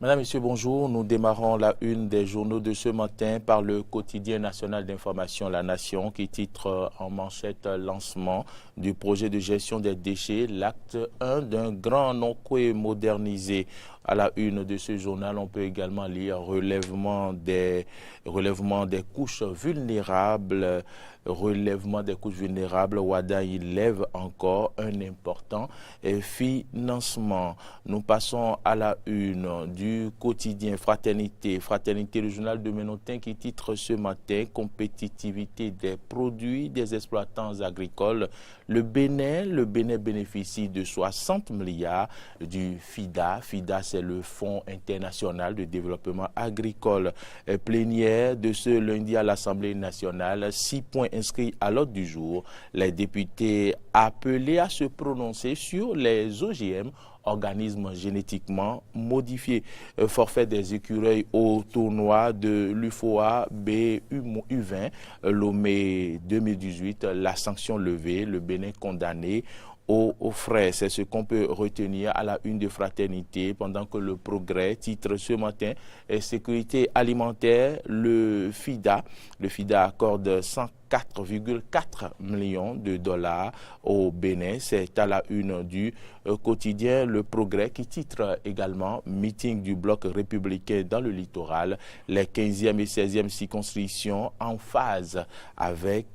Madame, Monsieur, bonjour. Nous démarrons la une des journaux de ce matin par le quotidien national d'information La Nation qui titre en manchette lancement du projet de gestion des déchets, l'acte 1 d'un grand Nokoué modernisé. À la une de ce journal, on peut également lire relèvement des couches vulnérables. Ouada, il lève encore un important financement. Nous passons à la une du quotidien Fraternité, le journal de Ménotin qui titre ce matin compétitivité des produits des exploitants agricoles. Le Bénin bénéficie de 60 milliards du FIDA. FIDA, c'est le Fonds international de développement agricole. Plénière de ce lundi à l'Assemblée nationale, 6 points inscrits à l'ordre du jour. Les députés appelés à se prononcer sur les OGM, organismes génétiquement modifiés. Forfait des écureuils au tournoi de l'UFOA BU20, Lomé 2018, la sanction levée, le Bénin condamné aux frais. C'est ce qu'on peut retenir à la une de Fraternité, pendant que le Progrès titre ce matin sécurité alimentaire, le FIDA accorde 104,4 millions de dollars au Bénin. C'est à la une du quotidien Le Progrès qui titre également meeting du bloc républicain dans le littoral, les 15e et 16e circonscriptions en phase avec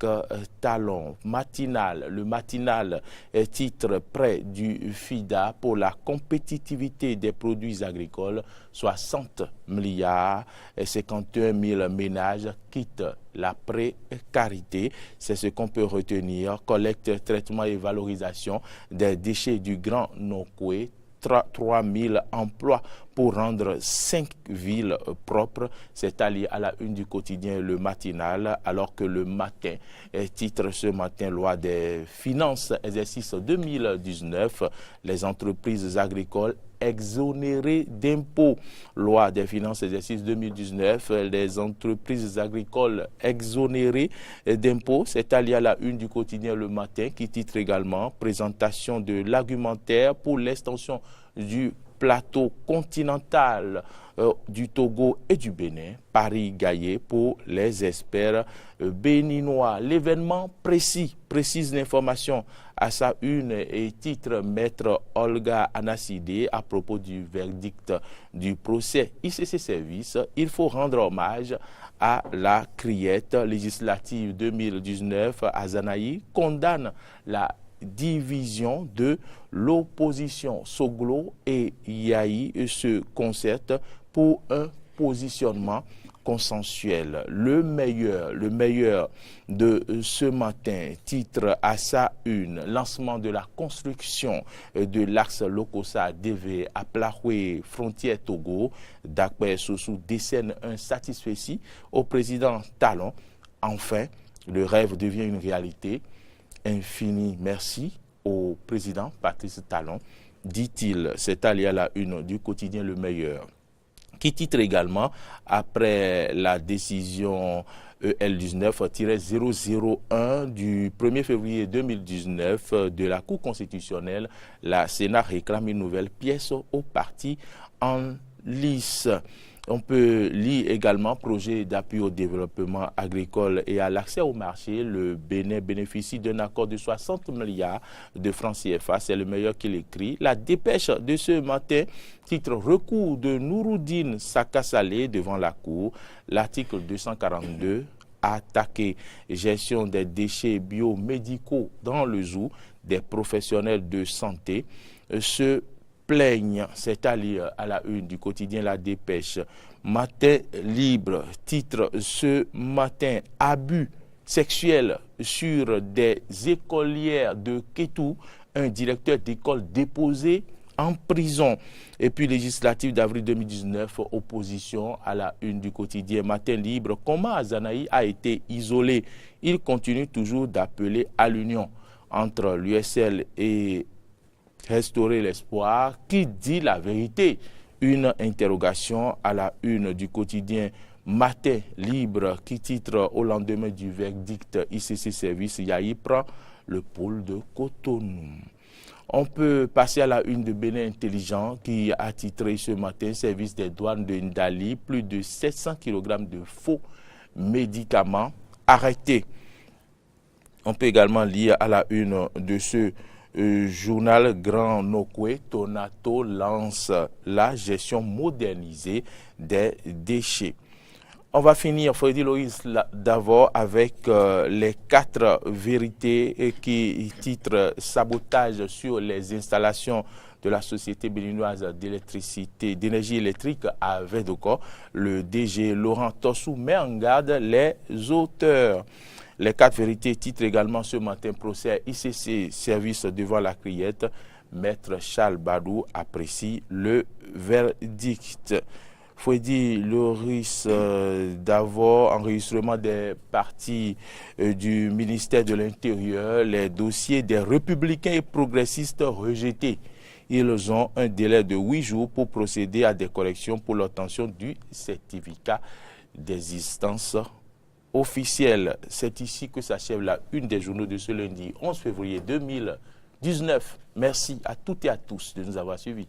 Talon. Le matinal titre près du FIDA pour la compétitivité des produits agricoles, 60 milliards et 51 000 ménages quittent la précarité. C'est ce qu'on peut retenir. Collecte, traitement et valorisation des déchets du Grand Nokoué. 3 000 emplois pour rendre 5 villes propres. C'est allié à la une du quotidien Le Matinal, alors que Le Matin titre ce matin loi des finances exercice 2019. Les entreprises agricoles exonérées d'impôts. Loi des finances exercice 2019, les entreprises agricoles exonérées d'impôts. C'est allié à la une du quotidien Le Matin qui titre également présentation de l'argumentaire pour l'extension du plateau continental du Togo et du Bénin. Paris-Gaillé pour les experts béninois. L'événement précise l'information à sa une et titre Maître Olga Anasidé à propos du verdict du procès ICC Service. Il faut rendre hommage à la criette législative 2019. Azanaï condamne la division de l'opposition. Soglo et Yahi se concertent pour un positionnement consensuel. Le meilleur de ce matin titre à sa une lancement de la construction de l'axe Lokossa-DV à Plahoué, frontière Togo. Dakpe Sossou décerne un satisfecit au président Talon. Enfin, le rêve devient une réalité. Infini merci au président Patrice Talon, dit-il. C'est allié à la une du quotidien Le Meilleur, qui titre également après la décision EL19-001 du 1er février 2019 de la Cour constitutionnelle, la Sénat réclame une nouvelle pièce au parti en lice. On peut lire également projet d'appui au développement agricole et à l'accès au marché. Le Bénin bénéficie d'un accord de 60 milliards de francs CFA. C'est Le Meilleur qui l'écrit. La dépêche de ce matin titre recours de Nouroudine Sakasalé devant la Cour. L'article 242 attaqué gestion des déchets biomédicaux dans le zoo. Des professionnels de santé se plaignent. C'est allié à la une du quotidien La Dépêche. Matin libre titre ce matin abus sexuels sur des écolières de Kétou. Un directeur d'école déposé en prison. Et puis législative d'avril 2019, opposition à la une du quotidien Matin libre. Comment Azanaï a été isolé? Il continue toujours d'appeler à l'union entre l'USL et Restaurer l'espoir. Qui dit la vérité? Une interrogation à la une du quotidien Matin libre qui titre au lendemain du verdict ICC Service, Yahi prend le pôle de Cotonou. On peut passer à la une de Bénin Intelligent qui a titré ce matin service des douanes de Ndali, plus de 700 kg de faux médicaments arrêtés. On peut également lire à la une de ce journal Grand Nokwe, Tonato lance la gestion modernisée des déchets. On va finir, Freddy Loïs, d'abord avec les 4 vérités qui titrent sabotage sur les installations de la société béninoise d'énergie électrique à Vedoko. Le DG Laurent Tossou met en garde les auteurs. Les 4 vérités titrent également ce matin procès ICC service devant la criette. Maître Charles Badou apprécie le verdict. Fouedi Loris d'abord, enregistrement des partis du ministère de l'Intérieur, les dossiers des républicains et progressistes rejetés. Ils ont un délai de 8 jours pour procéder à des corrections pour l'obtention du certificat d'existence officielle. C'est ici que s'achève la une des journaux de ce lundi 11 février 2019. Merci à toutes et à tous de nous avoir suivis.